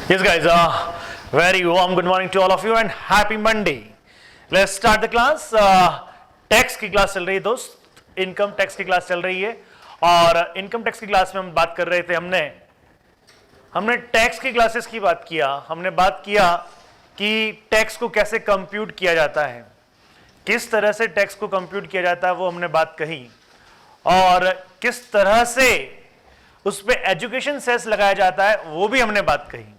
Yes, guys. Very warm good morning to all of you and happy Monday. Let's start the class. Tax की class चल रही है दोस्त, income tax की class चल रही है और इनकम टैक्स की क्लास में हम बात कर रहे थे, हमने टैक्स की क्लासेस की बात किया। हमने बात किया कि टैक्स को कैसे कंप्यूट किया जाता है, किस तरह से टैक्स को कंप्यूट किया जाता है वो हमने बात कही, और किस तरह से उस पे एजुकेशन सेस लगाया जाता है वो भी हमने बात कही।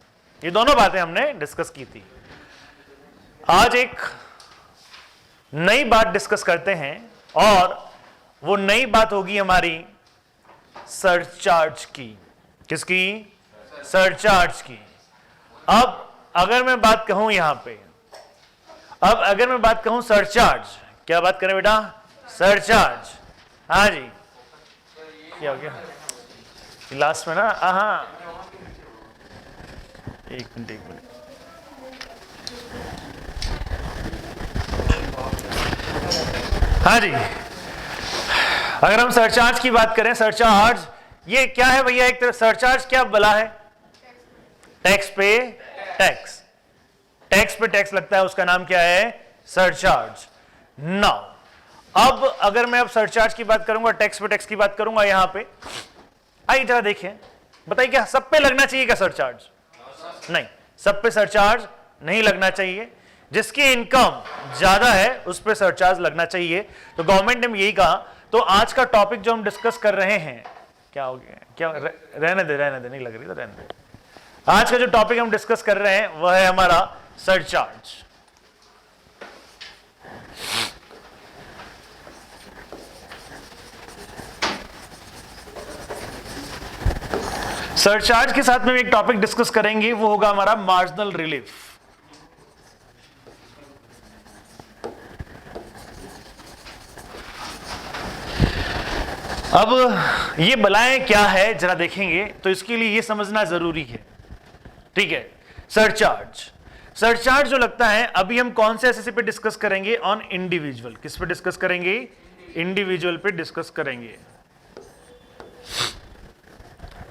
ये दोनों बातें हमने डिस्कस की थी। आज एक नई बात डिस्कस करते हैं और वो नई बात होगी हमारी सरचार्ज की। किसकी? सरचार्ज की। अब अगर मैं बात कहूं यहां पे, अब अगर मैं बात कहूं सरचार्ज, क्या बात करें बेटा? सरचार्ज। हाँ जी, क्या हो गया लास्ट में ना? हाँ, एक मिनट। हाँ जी, अगर हम सरचार्ज की बात करें, सरचार्ज ये क्या है भैया? एक तरह सरचार्ज क्या बला है? टैक्स पे टैक्स, टैक्स पे टैक्स लगता है, उसका नाम क्या है? सरचार्ज। नाउ अब अगर मैं अब सरचार्ज की बात करूंगा, टैक्स पे टैक्स की बात करूंगा, यहां पे आइए जरा देखें, बताइए क्या सब पे लगना चाहिए क्या सरचार्ज? नहीं, सब पे सरचार्ज नहीं लगना चाहिए। जिसकी इनकम ज्यादा है उस पे सरचार्ज लगना चाहिए। तो गवर्नमेंट ने यही कहा। तो आज का टॉपिक जो हम डिस्कस कर रहे हैं, क्या हो गया? क्या रहने दे, नहीं लग रही तो रहने दे। आज का जो टॉपिक हम डिस्कस कर रहे हैं वह है हमारा सरचार्ज। सरचार्ज के साथ में एक टॉपिक डिस्कस करेंगे, वो होगा हमारा मार्जिनल रिलीफ। अब ये बलाएं क्या है जरा देखेंगे तो इसके लिए ये समझना जरूरी है, ठीक है? सरचार्ज, सरचार्ज जो लगता है, अभी हम कौन से एसएससी पे डिस्कस करेंगे? On individual. किस पे डिस्कस करेंगे? इंडिविजुअल पे डिस्कस करेंगे।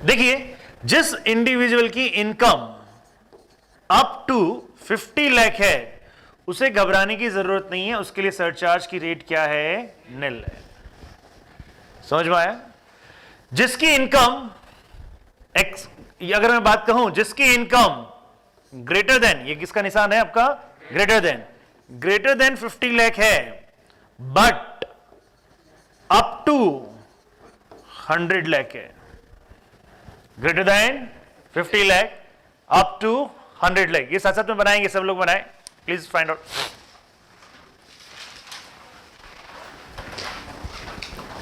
देखिए, जिस इंडिविजुअल की इनकम अप टू 50 लाख है उसे घबराने की जरूरत नहीं है, उसके लिए सरचार्ज की रेट क्या है? निल है। समझ में आया? जिसकी इनकम एक्स, अगर मैं बात कहूं जिसकी इनकम ग्रेटर देन, ये किसका निशान है आपका? ग्रेटर देन 50 लाख है, बट अप टू 100 लाख है। Greater than 50 lakh, up to 100 lakh. ये साथ साथ में बनाएंगे, सब लोग बनाएं प्लीज, फाइंड आउट।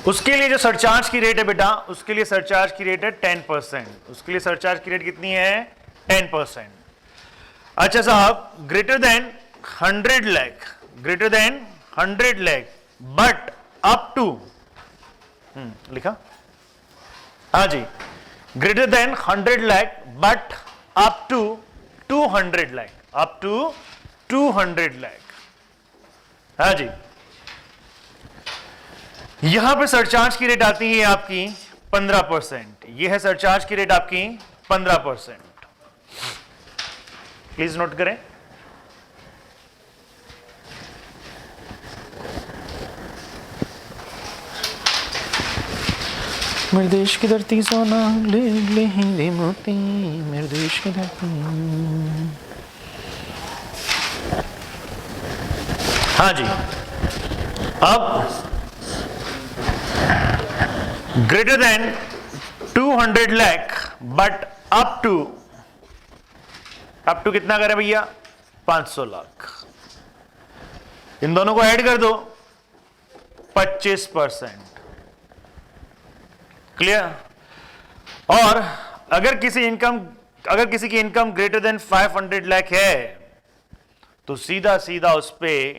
उसके लिए जो सरचार्ज की रेट है बेटा, उसके लिए सरचार्ज की रेट है 10%। उसके लिए सरचार्ज की रेट कितनी है? 10%। अच्छा साहब, greater than 100 lakh, greater than 100 lakh but up to, लिखा? हाँ जी, greater than 100 lakh but up to 200 lakh, up to 200 lakh. हाँ जी, यहां पे सरचार्ज की रेट आती है आपकी 15%। यह है सरचार्ज की रेट आपकी 15%। प्लीज नोट करें। मेरे देश की धरती सोना ले ले हीरे मोती, मेरे देश की धरती। हाँ जी, अब greater than 200 lakh but up to कितना करे भैया? 500 लाख। इन दोनों को ऐड कर दो, 25%। क्लियर? और अगर किसी की इनकम ग्रेटर देन 500 लाख है तो सीधा सीधा उस पे,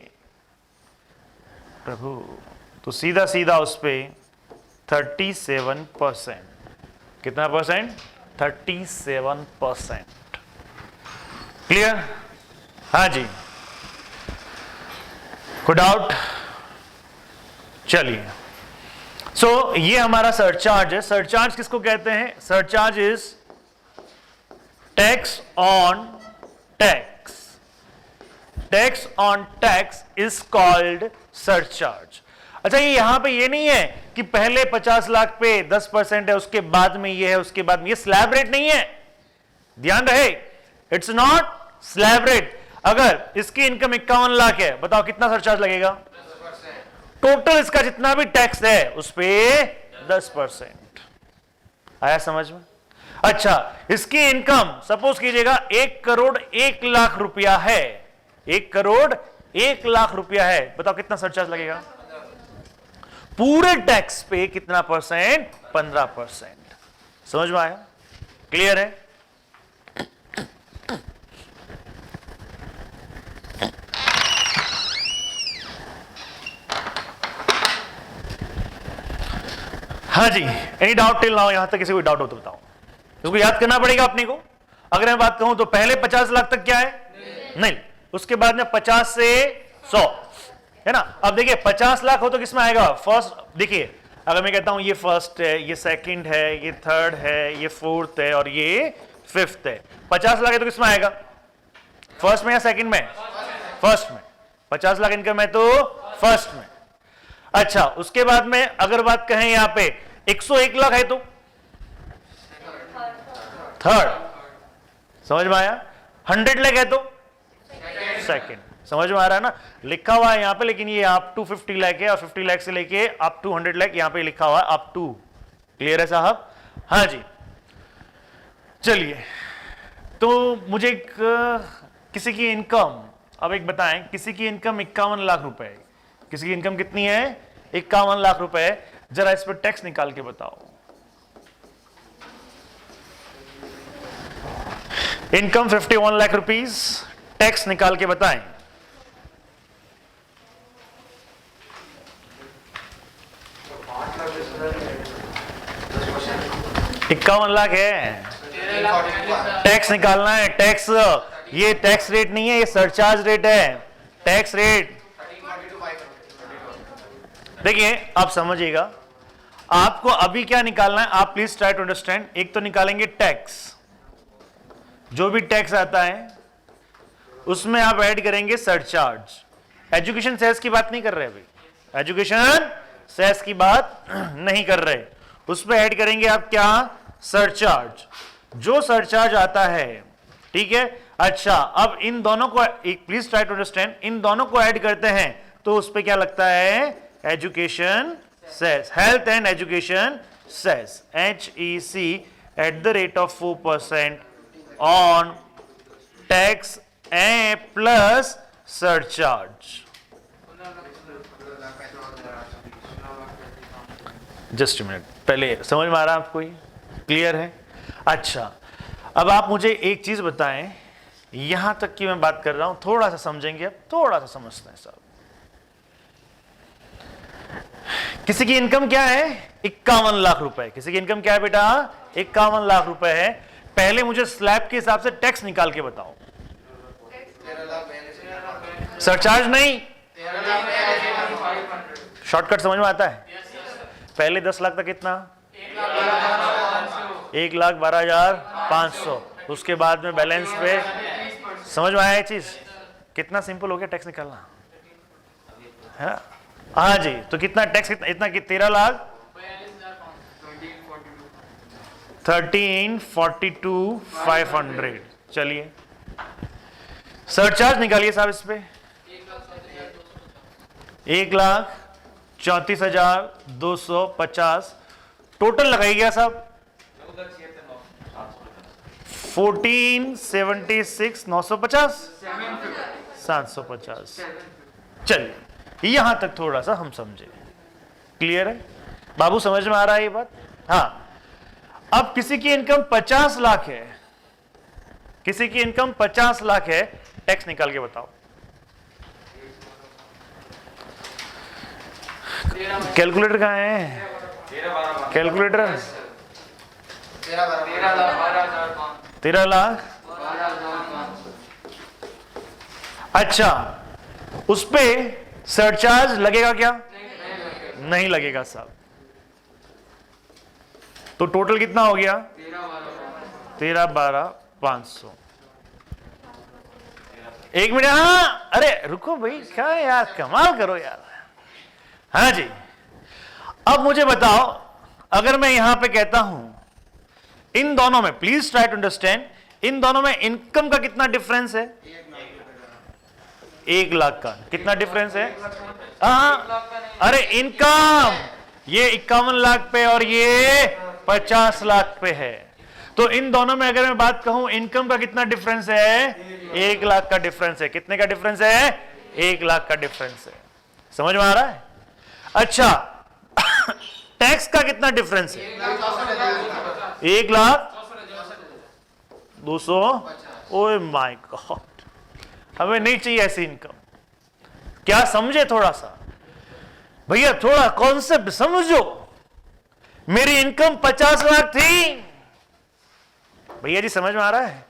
प्रभु, तो सीधा सीधा उस पे 37%। कितना परसेंट? 37%। क्लियर? हाँ जी, कोई डाउट? चलिए, सो ये हमारा सरचार्ज है। सरचार्ज किसको कहते हैं? Surcharge is tax on tax, tax on tax is called surcharge. अच्छा, ये यहां पे ये नहीं है कि पहले 50 लाख पे 10% है, उसके बाद में ये है, उसके बाद में ये स्लैब रेट नहीं है, ध्यान रहे, इट्स नॉट स्लैब रेट। अगर इसकी इनकम 51 लाख है, बताओ कितना सरचार्ज लगेगा? टोटल इसका जितना भी टैक्स है उस पे 10%। आया समझ में? अच्छा, इसकी इनकम सपोज कीजिएगा 1 करोड़ 1 लाख रुपया है, 1 करोड़ 1 लाख रुपया है, बताओ कितना सरचार्ज लगेगा? पूरे टैक्स पे कितना परसेंट? 15%। समझ में आया? क्लियर है? हाँ जी, एनी डाउट टिल नाउ? यहां तक किसी को डाउट हो तो बताओ। इसको याद करना पड़ेगा अपने को। अगर मैं बात कहूं तो पहले 50 लाख तक क्या है? नहीं। उसके बाद में 50 से 100 है ना। अब देखिए 50 लाख हो तो किसमें आएगा? फर्स्ट। देखिए अगर मैं कहता हूं ये फर्स्ट है, ये सेकंड है, ये थर्ड है, ये फोर्थ है और ये फिफ्थ है, 50 लाख है तो किसमें आएगा? फर्स्ट में या सेकंड में? फर्स्ट में। 50 लाख इनकम है तो फर्स्ट में। अच्छा, उसके बाद में अगर बात कहें यहां पे 101 लाख है तो थर्ड। समझ में आया? 100 लाख है तो सेकंड। समझ में आ रहा है ना? लिखा हुआ है यहां पे, लेकिन ये अप टू 50 लाख है और 50 लाख से लेके अप टू 100 लाख यहां पे लिखा हुआ है अप टू। क्लियर है साहब? हाँ जी। चलिए, तो मुझे किसी की इनकम, अब एक बताएं, किसी की इनकम 51 लाख रुपए है। किसी की इनकम कितनी है? 51 लाख रुपए। जरा इस पर टैक्स निकाल के बताओ। इनकम 51 लाख रुपीस, टैक्स निकाल के बताएं। इक्यावन लाख है, टैक्स निकालना है। टैक्स, ये टैक्स रेट नहीं है, ये सरचार्ज रेट है। टैक्स रेट देखिए, आप समझिएगा, आपको अभी क्या निकालना है, आप प्लीज ट्राई टू अंडरस्टैंड। एक तो निकालेंगे टैक्स, जो भी टैक्स आता है उसमें आप ऐड करेंगे सरचार्ज। एजुकेशन सेस की बात नहीं कर रहे, अभी एजुकेशन सेस की बात नहीं कर रहे, उसमें ऐड करेंगे आप क्या? सरचार्ज। जो सरचार्ज आता है, ठीक है। अच्छा, अब इन दोनों को प्लीज ट्राई टू अंडरस्टैंड, इन दोनों को ऐड करते हैं तो उस पर क्या लगता है? Education cess, health and education cess, HEC at the rate of 4% on tax and plus surcharge. Just minute, पहले समझ में आ रहा है आपको? ये क्लियर है? अच्छा, अब आप मुझे एक चीज बताएं, यहां तक की मैं बात कर रहा हूं, थोड़ा सा समझेंगे, अब थोड़ा सा समझते हैं साहब। किसी की इनकम क्या है? 51 लाख रुपए। किसी की इनकम क्या है बेटा? 51 लाख रुपए है। पहले मुझे स्लैब के हिसाब से टैक्स निकाल के बताओ। सरचार्ज नहीं, शॉर्टकट समझ में आता है? पहले 10 लाख तक कितना? 1,12,500। उसके बाद में बैलेंस पे, समझ में आया ये चीज? कितना सिंपल हो गया टैक्स निकालना, है ना? हाँ जी, तो कितना टैक्स? इतना कि 13 लाख 13,42,500। चलिए सरचार्ज निकालिए साहब इस पे। 1,34,250 टोटल लगाइएगा साहब। 14,76,950 750। चलिए, यहां तक थोड़ा सा हम समझे। क्लियर है बाबू? समझ में आ रहा है ये बात? हाँ। अब किसी की इनकम 50 लाख है, किसी की इनकम 50 लाख है, टैक्स निकाल के बताओ। कैलकुलेटर कहाँ है? कैलकुलेटर 13 लाख। अच्छा, उस पे सरचार्ज लगेगा क्या? नहीं लगेगा साहब। तो टोटल कितना हो गया? 13, 12, 500। एक मिनट, हाँ अरे रुको भाई, क्या यार कमाल करो यार। हाँ जी, अब मुझे बताओ, अगर मैं यहां पे कहता हूं इन दोनों में, प्लीज ट्राई टू अंडरस्टैंड, इन दोनों में इनकम का कितना डिफरेंस है? 1 लाख का कितना डिफरेंस है? हाँ, अरे इनकम ये 51 लाख पे और ये 50 लाख पे है, तो इन दोनों में अगर मैं बात कहूं इनकम का कितना डिफरेंस है? 1 लाख का डिफरेंस है। कितने का डिफरेंस है? 1 लाख का डिफरेंस है। समझ में आ रहा है? अच्छा, टैक्स का कितना डिफरेंस है? 1 लाख 200। ओए माय गॉड, हमें नहीं चाहिए ऐसी इनकम। क्या समझे? थोड़ा सा भैया, थोड़ा कॉन्सेप्ट समझो। मेरी इनकम 50 लाख थी भैया जी, समझ में आ रहा है?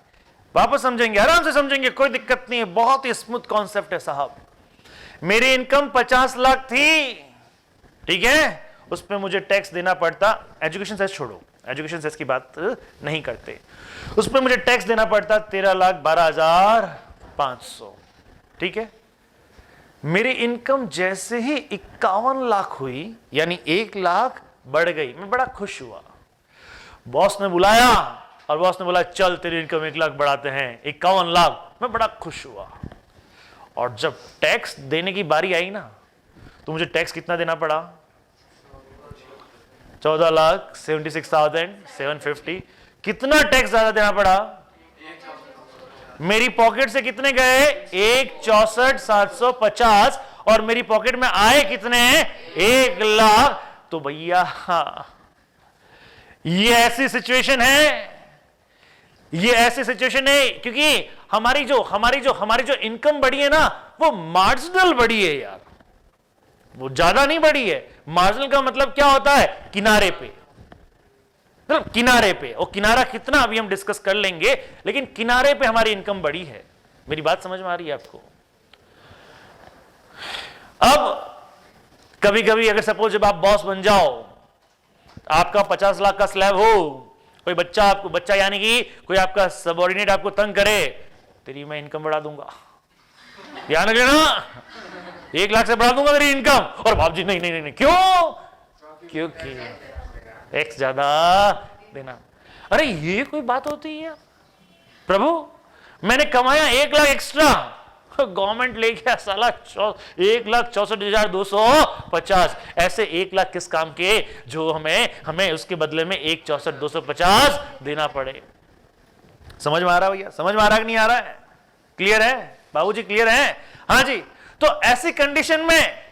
वापस समझेंगे, आराम से समझेंगे, कोई दिक्कत नहीं है, बहुत ही स्मूथ कॉन्सेप्ट है साहब। मेरी इनकम 50 लाख थी, ठीक है, उस पर मुझे टैक्स देना पड़ता। एजुकेशन सेस छोड़ो, एजुकेशन सेस की बात नहीं करते। उस पर मुझे टैक्स देना पड़ता 13,12,500, ठीक है। मेरी इनकम जैसे ही 51 लाख हुई, यानी 1 लाख बढ़ गई, मैं बड़ा खुश हुआ। बॉस ने बुलाया और बॉस ने बोला चल तेरी इनकम 1 लाख बढ़ाते हैं, 51 लाख। मैं बड़ा खुश हुआ। और जब टैक्स देने की बारी आई ना, तो मुझे टैक्स कितना देना पड़ा? 14,76,750। कितना टैक्स ज्यादा देना पड़ा? मेरी पॉकेट से कितने गए? 1,64,750, और मेरी पॉकेट में आए कितने? 1 लाख। तो भैया ये ऐसी सिचुएशन है, ये ऐसी सिचुएशन है क्योंकि हमारी जो इनकम बढ़ी है ना, वो मार्जिनल बढ़ी है यार, वो ज्यादा नहीं बढ़ी है। मार्जिनल का मतलब क्या होता है? किनारे पे, मतलब किनारे पे। और किनारा कितना अभी हम डिस्कस कर लेंगे, लेकिन किनारे पे हमारी इनकम बढ़ी है। मेरी बात समझ में आ रही है आपको? अब कभी कभी अगर सपोज जब आप बॉस बन जाओ, आपका 50 लाख का स्लैब हो, कोई बच्चा यानी कि कोई आपका सबऑर्डिनेट आपको तंग करे, तेरी मैं इनकम बढ़ा दूंगा, ध्यान रखना, 1 लाख से बढ़ा दूंगा तेरी इनकम। और बाप जी नहीं नहीं नहीं, क्यों? क्योंकि टैक्स ज्यादा देना। अरे ये कोई बात होती है प्रभु? मैंने कमाया 1 लाख एक्स्ट्रा, गवर्नमेंट ले गया साला 1,64,250। ऐसे 1 लाख किस काम के जो हमें उसके बदले में 1,64,250 देना पड़े? समझ में आ रहा है भैया? समझ में आ रहा है कि नहीं आ रहा है? क्लियर है बाबूजी? क्लियर है? हाँ जी। तो ऐसी कंडीशन में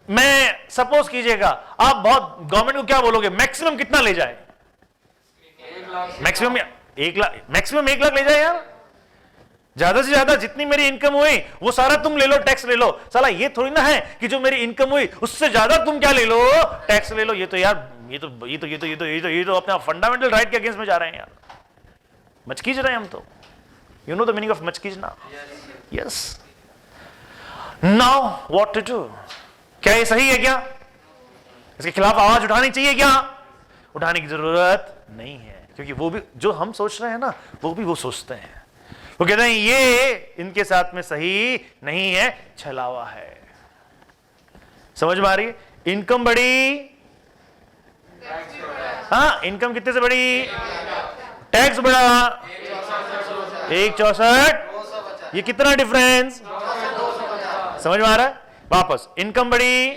मैं सपोज कीजिएगा, आप बहुत गवर्नमेंट को क्या बोलोगे? मैक्सिमम कितना ले जाए? मैक्सिमम 1 लाख, मैक्सिमम 1 लाख ले जाए यार। ज्यादा से ज्यादा जितनी मेरी इनकम हुई वो सारा तुम ले लो, टैक्स ले लो। साला ये थोड़ी ना है कि जो मेरी इनकम हुई उससे ज्यादा तुम क्या ले लो? टैक्स ले लो। ये तो यार ये तो अपना फंडामेंटल राइट के अगेंस्ट में जा रहे हैं यार। मचकीज रहे हैं हम तो। You know the meaning of मचकीज ना? Yes. Now what to do? क्या ये सही है क्या? इसके खिलाफ आवाज उठानी चाहिए क्या? उठाने की जरूरत नहीं है, क्योंकि वो भी जो हम सोच रहे हैं ना, वो भी वो सोचते हैं। वो कहते हैं ये इनके साथ में सही नहीं है, छलावा है। समझ में आ रही है? इनकम बढ़ी, हाँ इनकम कितने से बढ़ी? टैक्स बढ़ा 1,64। ये कितना डिफरेंस? समझ में आ रहा है? वापस इनकम बढ़ी,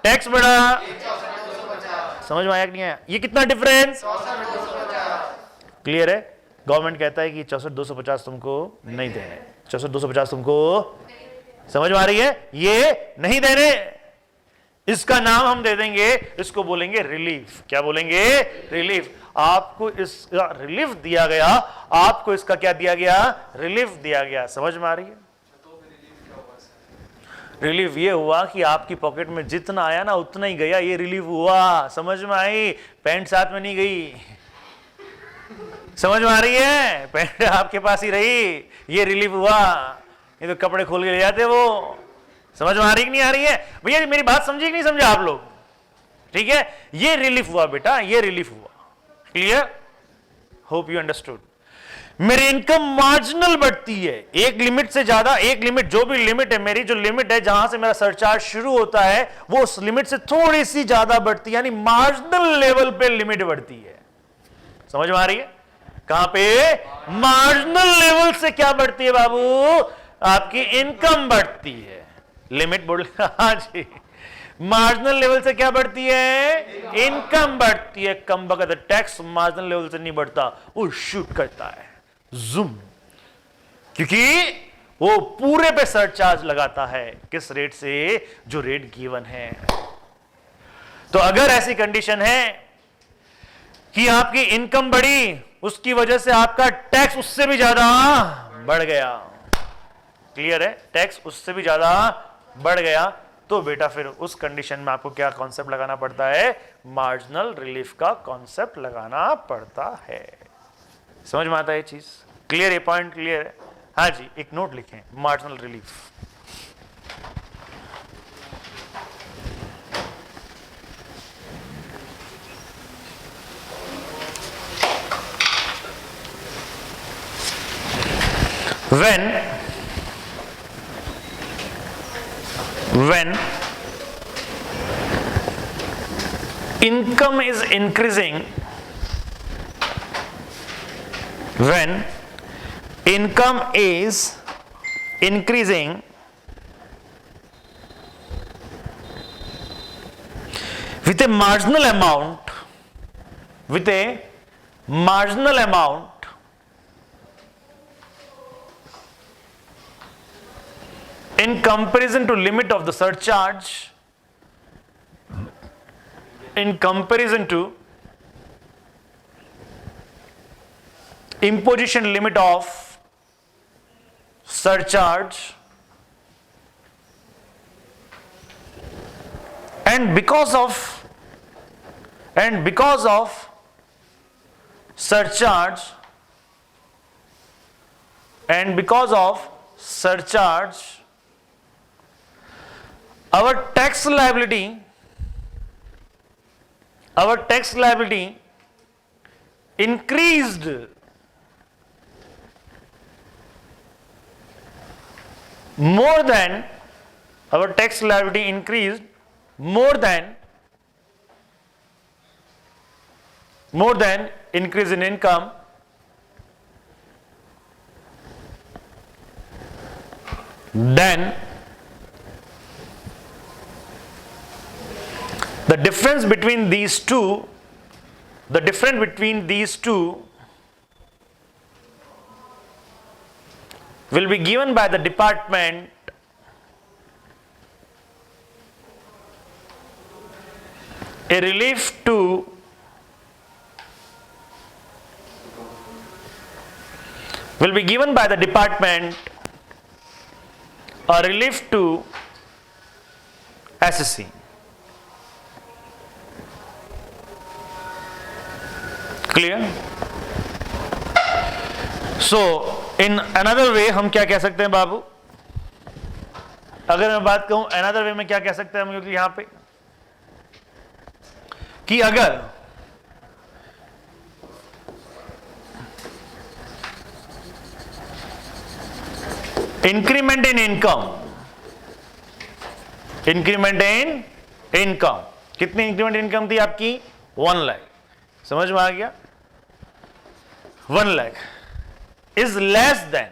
टैक्स बढ़ा, समझ में आया कि नहीं आया? ये कितना डिफरेंस? क्लियर है? गवर्नमेंट कहता है कि 64,250 तुमको नहीं देने, 64,250 तुमको, समझ में आ रही है? ये नहीं देने। इसका नाम हम दे देंगे, इसको बोलेंगे रिलीफ। क्या बोलेंगे? रिलीफ। आपको इसका रिलीफ दिया गया, आपको इसका क्या दिया गया? रिलीफ दिया गया। समझ में आ रही है? रिलीफ ये हुआ कि आपकी पॉकेट में जितना आया ना उतना ही गया, ये रिलीफ हुआ। समझ में आई? पैंट साथ में नहीं गई। समझ में आ रही है? पैंट आपके पास ही रही, ये रिलीफ हुआ। ये तो कपड़े खोल के ले जाते वो। समझ में आ रही कि नहीं आ रही है भैया? मेरी बात समझी कि नहीं समझे आप लोग? ठीक है, ये रिलीफ हुआ बेटा, ये रिलीफ हुआ। क्लियर? Hope you understood. मेरी इनकम मार्जिनल बढ़ती है, एक लिमिट से ज्यादा, एक लिमिट जो भी लिमिट है, मेरी जो लिमिट है जहां से मेरा सरचार्ज शुरू होता है वो उस लिमिट से थोड़ी सी ज्यादा बढ़ती है, यानी मार्जिनल लेवल पे लिमिट बढ़ती है। समझ में आ रही है? कहां पे? मार्जिनल लेवल से क्या बढ़ती है बाबू? आपकी इनकम बढ़ती है। लिमिट बोल हाँ जी, मार्जिनल लेवल से क्या बढ़ती है? इनकम बढ़ती है। कम बगत टैक्स मार्जिनल लेवल से नहीं बढ़ता, वो शूट करता है जूम, क्योंकि वो पूरे पे सरचार्ज लगाता है। किस रेट से? जो रेट गिवन है। तो अगर ऐसी कंडीशन है कि आपकी इनकम बढ़ी, उसकी वजह से आपका टैक्स उससे भी ज्यादा बढ़ गया, क्लियर है? टैक्स उससे भी ज्यादा बढ़ गया, तो बेटा फिर उस कंडीशन में आपको क्या कॉन्सेप्ट लगाना पड़ता है? मार्जिनल रिलीफ का कॉन्सेप्ट लगाना पड़ता है। समझ में आता है ये चीज? क्लियर? ये पॉइंट क्लियर है? हाँ जी, एक नोट लिखें, marginal relief. when income is increasing, when income is increasing with a marginal amount, with a marginal amount in comparison to limit of the surcharge, in comparison to imposition limit of surcharge, and because of surcharge, and because of surcharge, our tax liability increased more than increase in income, then the difference between these two will be given by the department a relief to SSC. Clear? So in another way हम क्या कह सकते हैं बाबू? अगर मैं बात कहूं another way में क्या कह सकते हैं हम लोग यहां पे कि अगर इंक्रीमेंट इन इनकम, कितनी इंक्रीमेंट इनकम थी आपकी? 1 लाख। समझ में आ गया? 1 लाख is less than,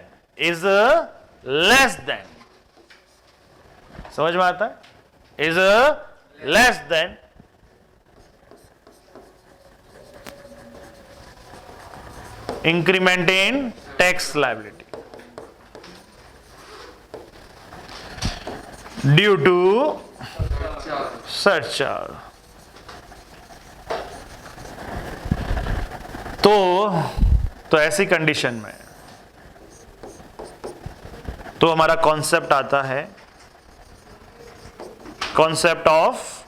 समझ में आता है? is less than increment in tax liability due to surcharge. तो ऐसी कंडीशन में तो हमारा कॉन्सेप्ट आता है, कॉन्सेप्ट ऑफ,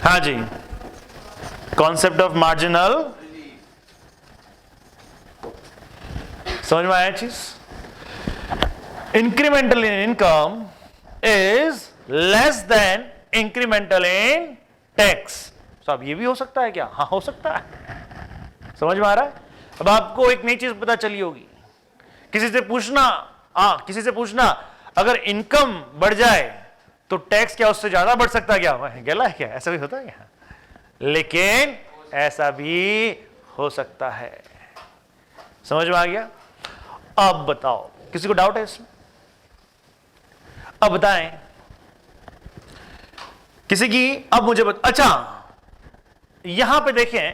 हाँ जी, कॉन्सेप्ट ऑफ मार्जिनल। समझ में आया चीज? Incremental in income is less than incremental in tax. तो अब ये भी हो सकता है क्या? हाँ हो सकता है। समझ में आ रहा है? अब आपको एक नई चीज पता चली होगी, किसी से पूछना अगर इनकम बढ़ जाए तो टैक्स क्या उससे ज्यादा बढ़ सकता है क्या? गला है क्या? ऐसा भी होता है क्या? लेकिन ऐसा भी हो सकता है। समझ में आ गया? अब बताओ, किसी को डाउट है इसमें? अब बताएं किसी की। अब मुझे अच्छा यहां पे देखें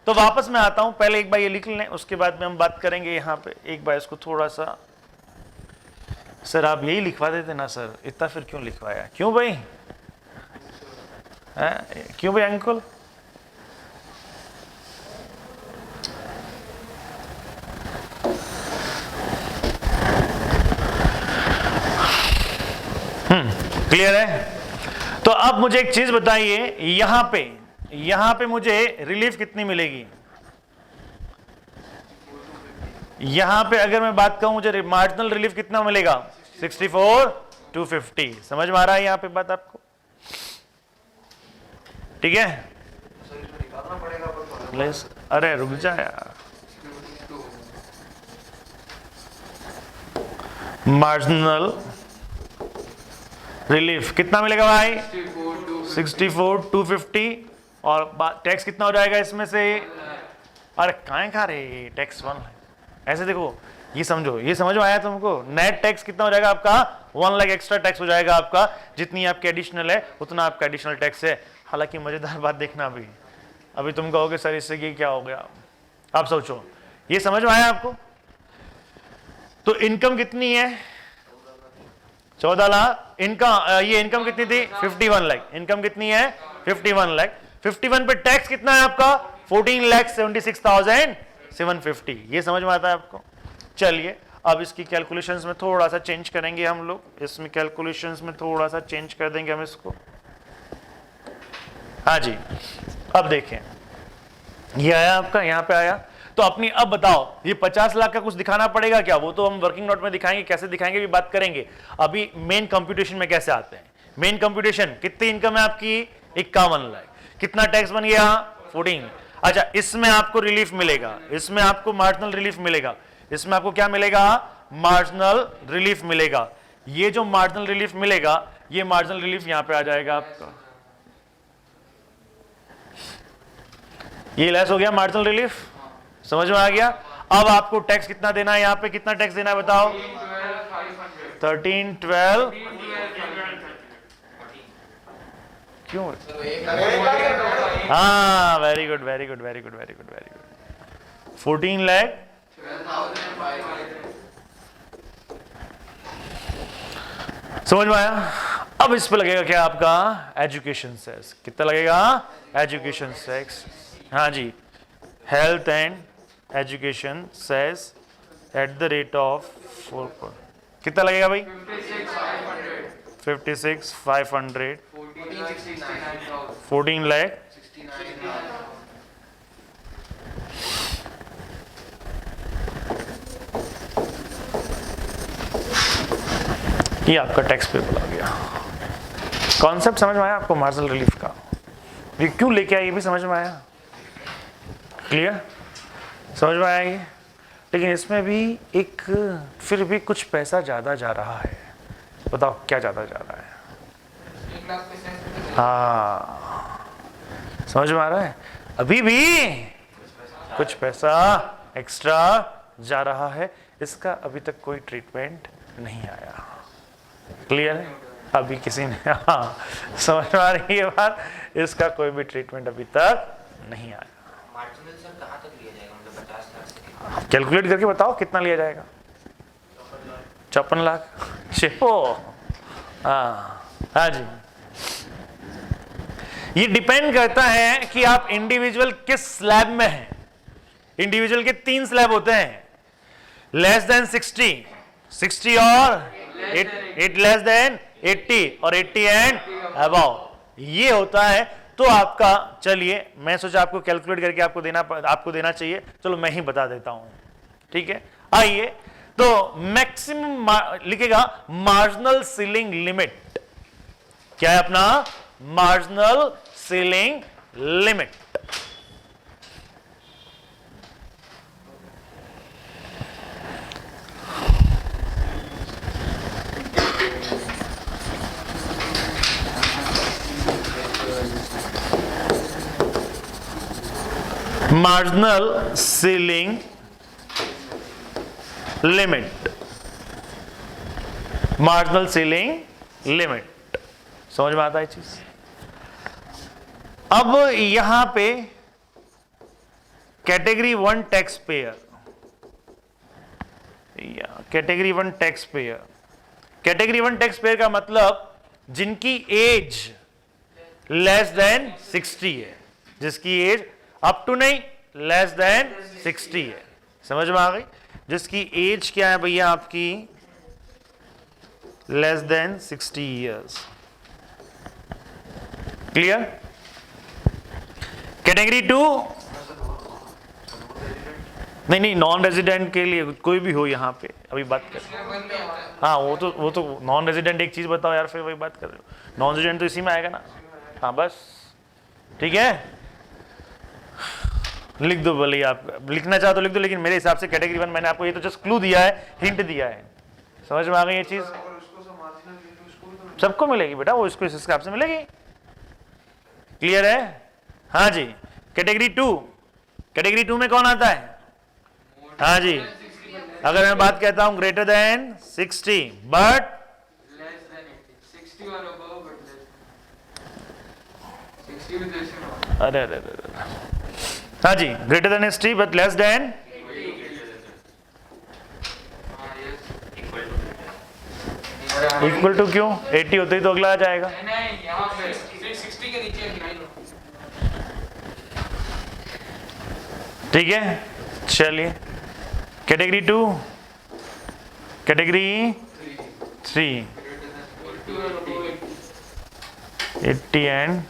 तो वापस मैं आता हूं, पहले एक बार ये लिख लें, उसके बाद में हम बात करेंगे यहां पे। एक बार इसको थोड़ा सा, सर आप यही लिखवा देते ना सर, इतना फिर क्यों लिखवाया? क्यों भाई? क्यों भाई अंकुल? क्लियर है? तो अब मुझे एक चीज बताइए, यहां पे मुझे रिलीफ कितनी मिलेगी? यहां पे अगर मैं बात कहूं मुझे मार्जिनल रिलीफ कितना मिलेगा? 64,250। समझ में आ रहा है यहां पे बात आपको? ठीक है? अरे रुक जा यार, मार्जिनल रिलीफ कितना मिलेगा भाई? 64,250। और टैक्स कितना हो जाएगा इसमें से? अरे काहे खा रहे, टैक्स 1 ऐसे देखो, ये समझो, ये समझ में आया तुमको? नेट टैक्स कितना हो जाएगा आपका? 1 लाख एक्स्ट्रा टैक्स हो जाएगा आपका। जितनी आपकी एडिशनल है उतना आपका एडिशनल टैक्स है। हालांकि मजेदार बात देखना, अभी तुम कहोगे सर इससे ये क्या हो गया? आप सोचो, ये समझ में आया आपको? तो इनकम कितनी है? 14 लाख। इनकम, ये इनकम कितनी थी? 51 लाख। इनकम कितनी है? 51 लाख। 51 पे टैक्स कितना है आपका? 14,76,750। ये समझ में आता है आपको? चलिए अब इसकी कैलकुलेशंस में थोड़ा सा चेंज करेंगे हम लोग, इसमें कैलकुलेशंस में थोड़ा सा चेंज कर देंगे हम इसको। हाँ जी, अब देखें, ये आया आपका, यहां पे आया। तो अपनी अब बताओ, ये 50 लाख का कुछ दिखाना पड़ेगा क्या? वो तो हम वर्किंग नोट में दिखाएंगे, कैसे दिखाएंगे भी बात करेंगे। अभी मेन कंप्यूटेशन में कैसे आते हैं? मेन कंप्यूटेशन, कितनी इनकम है आपकी? 51 लाख। कितना टैक्स बन गया? 14। अच्छा, इसमें आपको रिलीफ मिलेगा, इसमें आपको मार्जिनल रिलीफ मिलेगा। इसमें आपको क्या मिलेगा? मार्जिनल रिलीफ मिलेगा। ये जो मार्जिनल रिलीफ मिलेगा, ये मार्जिनल रिलीफ यहां पे आ जाएगा आपका। ये लेस हो गया मार्जिनल रिलीफ, समझ में आ गया? अब आपको टैक्स कितना देना है? यहां पे कितना टैक्स देना है बताओ? 13, 12, क्यों? हाँ, very good very good very good very good very good. 14 lakh. समझ में आया? अब इस पे लगेगा क्या आपका? Education cess. कितना लगेगा? Education cess. हाँ जी, health and education cess at the rate of 4%। कितना लगेगा भाई? 56,500। 14 लाख। ये आपका टैक्स पेबल आ गया। कॉन्सेप्ट समझ में आया आपको मार्जिनल रिलीफ का? ये क्यों लेके आया ये भी समझ में आया? क्लियर? समझ में आया ये? लेकिन इसमें भी एक फिर भी कुछ पैसा ज़्यादा जा रहा है। बताओ क्या ज़्यादा जा रहा है? हाँ, समझ में आ रहा है? अभी भी कुछ पैसा एक्स्ट्रा जा रहा है। इसका अभी तक कोई ट्रीटमेंट नहीं आया। क्लियर है? अभी किसी ने, हाँ समझ में आ रही है बात? इसका कोई भी ट्रीटमेंट अभी तक नहीं आया। मार्जिनल सर कहाँ तक लिया जाएगा? मतलब 50 लाख से कैलकुलेट करके बताओ कितना लिया जाएगा? 54 लाख। हाँ जी, ये डिपेंड करता है कि आप इंडिविजुअल किस स्लैब में हैं। इंडिविजुअल के 3 स्लैब होते हैं, लेस देन 60 और 8 लेस देन 80 और 80 एंड अबव, ये होता है। तो आपका, चलिए मैं सोचा आपको कैलकुलेट करके आपको देना चाहिए, चलो मैं ही बता देता हूं। ठीक है, आइए। तो मैक्सिमम लिखेगा मार्जिनल सीलिंग लिमिट। क्या है अपना? Marginal ceiling limit. Marginal ceiling limit, marginal ceiling limit. समझ में आता है चीज? अब यहां पे category 1 tax payer, category 1 tax payer, category 1 tax payer का मतलब जिनकी एज लेस देन 60 है, जिसकी एज अप टू नहीं, लेस देन 60 है। समझ में आ गई? जिसकी एज क्या है भैया आपकी, less than 60 years. Clear? Category 2 नहीं, नॉन रेजिडेंट के लिए कोई भी हो यहां पे अभी बात कर। हाँ वो तो नॉन रेजिडेंट एक चीज बताओ यार, फिर वही बात कर रहे हो। नॉन रेजिडेंट तो इसी में आएगा ना। हाँ बस ठीक है, लिख दो भले, आप लिखना चाहो तो लिख दो, लेकिन मेरे हिसाब से कैटेगरी 1 मैंने आपको ये तो जस्ट क्लू दिया है, हिंट दिया है। समझ में आ गई ये चीज? सबको मिलेगी बेटा, वो इसको इस हिसाब से मिलेगी। क्लियर है? हाँ जी। कैटेगरी 2, कैटेगरी 2 में कौन आता है? हाँ जी, अगर मैं बात कहता हूं ग्रेटर देन 60 बट अरे हाँ जी, greater than 60 but less than, equal to क्यों? 80 होते ही तो अगला आ जाएगा। ठीक है, चलिए कैटेगरी 2, कैटेगरी 3 80 एंड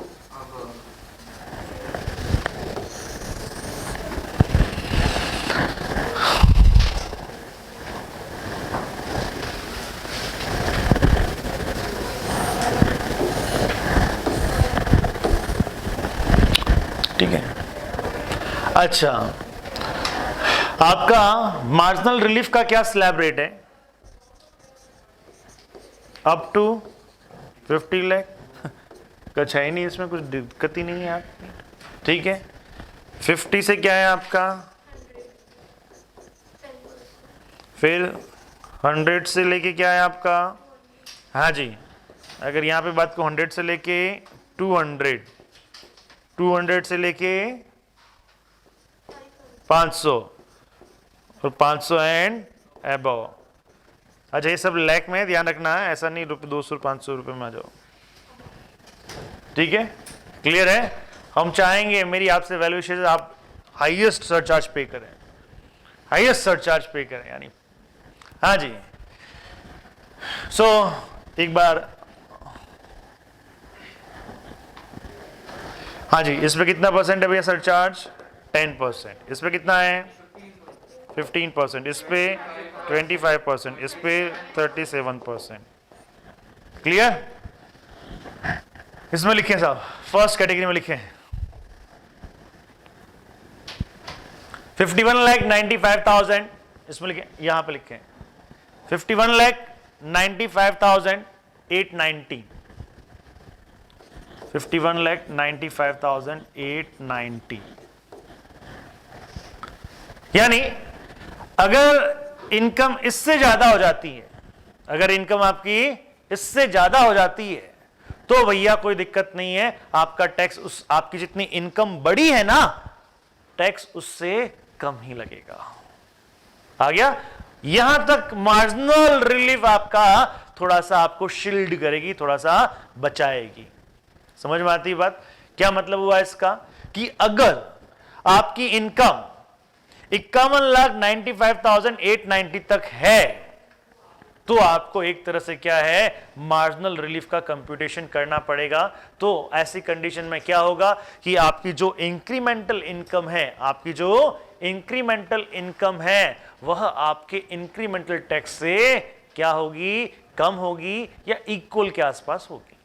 ठीक है। अच्छा, आपका मार्जिनल रिलीफ का क्या स्लैब रेट है? Up to 50 lakh. कुछ है ही नहीं इसमें, कुछ दिक्कत ही नहीं है आपकी। ठीक है, 50 से क्या है आपका, फिर 100 से लेके क्या है आपका? हाँ जी, अगर यहाँ पे बात को 100 से लेके 200, 200 से लेके 500 और 500 एंड अबव। अच्छा, ये सब लैख में ध्यान रखना है, ऐसा नहीं रुपये 200 500 रुपये में आ जाओ। ठीक है, क्लियर है? हम चाहेंगे मेरी आपसे वैल्यूएशन आप हाईएस्ट सरचार्ज पे करें, हाईएस्ट सरचार्ज पे करें यानी। हाँ जी, सो एक बार हाँ जी, इस पे कितना परसेंट है भैया सरचार्ज? 10%। इस पे कितना है? 15%। इस पे 25%। इस पे 37%। क्लियर? इसमें लिखें साहब, फर्स्ट कैटेगरी में लिखें 51,95,000। इसमें लिखें, यहां पे लिखें 51,95,890। 51,95,890। यानी अगर इनकम इससे ज्यादा हो जाती है, अगर इनकम आपकी इससे ज्यादा हो जाती है तो भैया कोई दिक्कत नहीं है, आपका टैक्स उस आपकी जितनी इनकम बड़ी है ना, टैक्स उससे कम ही लगेगा। आ गया? यहां तक मार्जिनल रिलीफ आपका थोड़ा सा आपको शील्ड करेगी, थोड़ा सा बचाएगी। समझ में आती है बात? क्या मतलब हुआ इसका कि अगर आपकी इनकम 51,95,890 तक है तो आपको एक तरह से क्या है, मार्जिनल रिलीफ का कंप्यूटेशन करना पड़ेगा। तो ऐसी कंडीशन में क्या होगा कि आपकी जो इंक्रीमेंटल इनकम है, आपकी जो इंक्रीमेंटल इनकम है वह आपके इंक्रीमेंटल टैक्स से क्या होगी, कम होगी या इक्वल के आसपास होगी।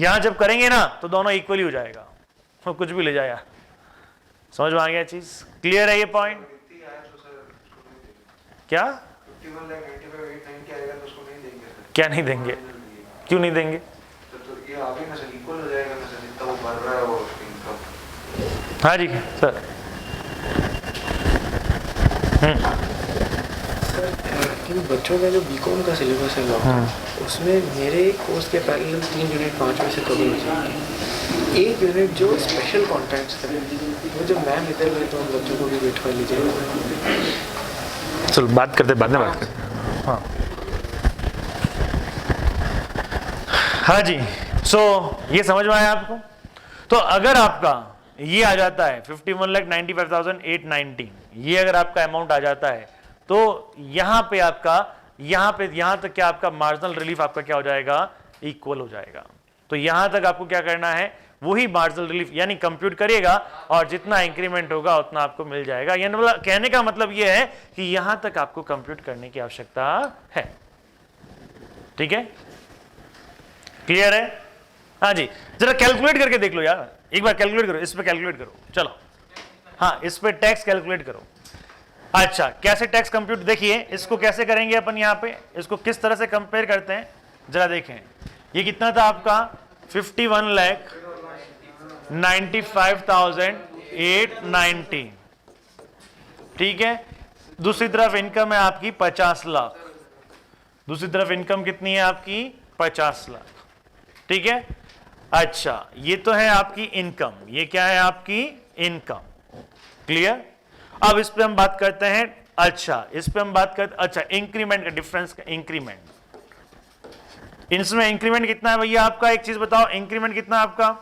यहां जब करेंगे ना तो दोनों इक्वल ही हो जाएगा, तो कुछ भी ले जाए। समझ में आ गया चीज? क्लियर है ये पॉइंट? क्या क्या नहीं देंगे? क्यों नहीं देंगे? तो ये आगे ना सर इक्वल हो जाएगा ना सर, जितना वो भर रहा है वो उसकी इनकम। हाँ जी सर, कि बच्चों का जो बीकॉम का सिलेबस है उसमें मेरे कोर्स के पैरेलल 3 यूनिट 5 में से कवर हो जाएंगे। एक यूनिट जो स्पेशल कॉन्टेंट्स थे वो जब मैम इधर गए तो हम बच्चों को भी बैठवा लीजिए। चलो बाद में बात करते हैं। हाँ जी, सो ये समझ में आया आपको? तो अगर आपका ये आ जाता है 51,95,890, ये अगर आपका अमाउंट आ जाता है तो यहां पे आपका यहां तक क्या आपका मार्जिनल रिलीफ आपका क्या हो जाएगा? इक्वल हो जाएगा। तो यहां तक आपको क्या करना है? वही मार्जिनल रिलीफ यानी कंप्यूट करिएगा और जितना इंक्रीमेंट होगा उतना आपको मिल जाएगा। यानी मतलब कहने का मतलब यह है कि यहां तक आपको कंप्यूट करने की आवश्यकता है। ठीक है, क्लियर है? हाँ जी, जरा कैलकुलेट करके देख लो यार, एक बार कैलकुलेट करो, इस पे कैलकुलेट करो। चलो हाँ, इस पे टैक्स कैलकुलेट करो। अच्छा, कैसे टैक्स कंप्यूट? देखिए इसको कैसे करेंगे अपन, यहाँ पे इसको किस तरह से कंपेयर करते हैं जरा देखें। ये कितना था आपका? 51,95,890। ठीक है, दूसरी तरफ इनकम है आपकी 50 लाख। दूसरी तरफ इनकम कितनी है आपकी? 50 लाख। ठीक है, अच्छा ये तो है आपकी इनकम, ये क्या है आपकी? इनकम। क्लियर? अब इस पे हम बात करते हैं। अच्छा, इस पे हम बात करते, अच्छा इंक्रीमेंट का डिफरेंस का इंक्रीमेंट, इसमें इंक्रीमेंट कितना है भैया आपका? एक चीज बताओ, इंक्रीमेंट कितना है आपका?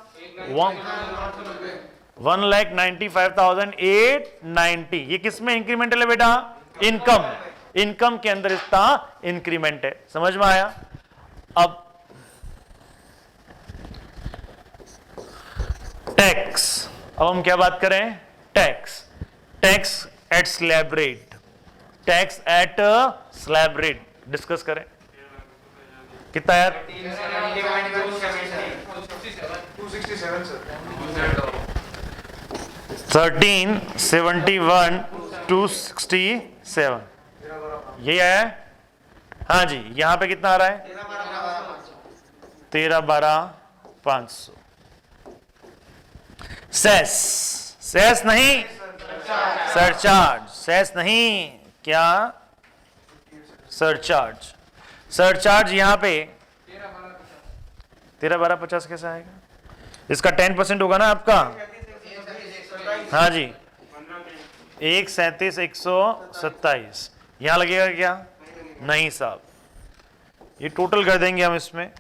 1,95,890। ये किसमें इंक्रीमेंटल है बेटा? इनकम। इनकम के अंदर इसका इंक्रीमेंट है। समझ में आया? अब टैक्स, अब हम क्या बात करें? Tax. Tax at slab rate, tax at slab rate discuss करें। कितना है? 1371,267 यही आया है? हाँ जी, यहां पे कितना आ रहा है? 13,12,500। सेस, सेस नहीं, सरचार्ज। सेस नहीं, क्या? सरचार्ज। सरचार्ज यहां पे 13,12,50 कैसे आएगा? इसका 10% होगा ना आपका? हाँ जी, 1,37,127 यहां लगेगा क्या? नहीं साहब, ये टोटल कर देंगे हम इसमें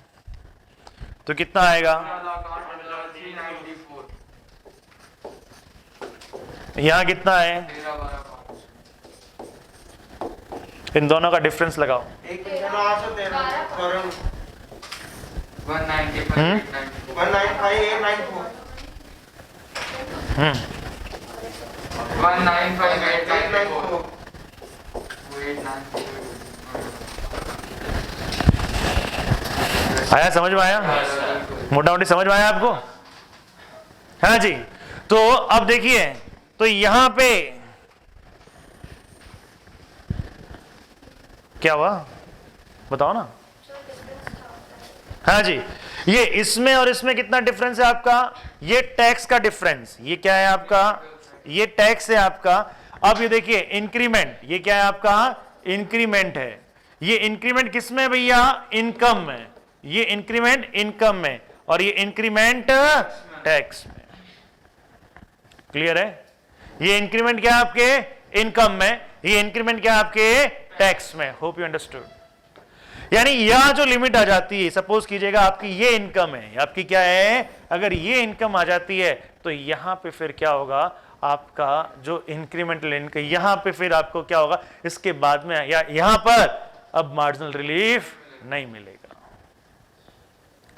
तो कितना आएगा? यहां कितना है? इन दोनों का डिफरेंस लगाओ। 195,894। आया? समझ में आया? मोटा मोटी समझ में आया आपको? हाँ जी, तो अब देखिए, तो यहां पे क्या हुआ बताओ ना। हाँ जी, ये इसमें और इसमें कितना डिफरेंस है आपका? ये टैक्स का डिफरेंस। ये क्या है आपका? ये टैक्स है आपका। अब ये देखिए इंक्रीमेंट, ये क्या है आपका? इंक्रीमेंट है। ये इंक्रीमेंट किस में भैया? इनकम में। ये इंक्रीमेंट इनकम में और ये इंक्रीमेंट टैक्स में। क्लियर है? ये इंक्रीमेंट क्या है आपके? इनकम में, ये इंक्रीमेंट क्या है आपके? टैक्स में। Hope you understood. यानी यहां जो लिमिट आ जाती है, सपोज कीजिएगा आपकी ये इनकम है, आपकी क्या है? अगर ये इनकम आ जाती है तो यहां पे फिर क्या होगा? आपका जो इंक्रीमेंटल इनकम, यहां पे फिर आपको क्या होगा? इसके बाद में या यहां पर अब मार्जिनल रिलीफ नहीं मिलेगा।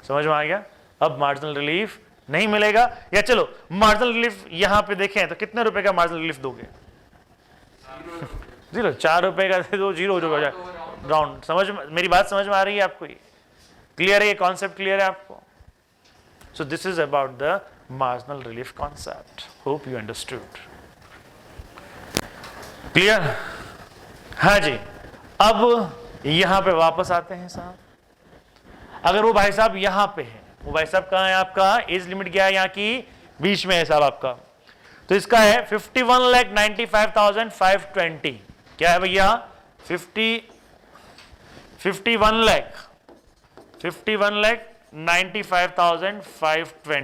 समझ में आ गया? अब मार्जिनल रिलीफ नहीं मिलेगा। या चलो मार्जिनल रिलीफ यहां पे देखें तो कितने रुपए का मार्जिनल रिलीफ दोगे? 0। 4 रुपए का दे दो, 0 हो जाएगा राउंड। समझ, मेरी बात समझ में आ रही है आपको? ये क्लियर है? ये कॉन्सेप्ट क्लियर है आपको? So this is about the marginal relief concept. Hope you understood. Clear? हाँ जी, अब यहां पे वापस आते हैं साहब। अगर वो भाई साहब यहां पे है, वो भाई साहब कहां है आपका? एज लिमिट क्या है यहां की? बीच में है साहब आपका। तो इसका है 51,95,520। क्या है भैया 51 लाख 95,520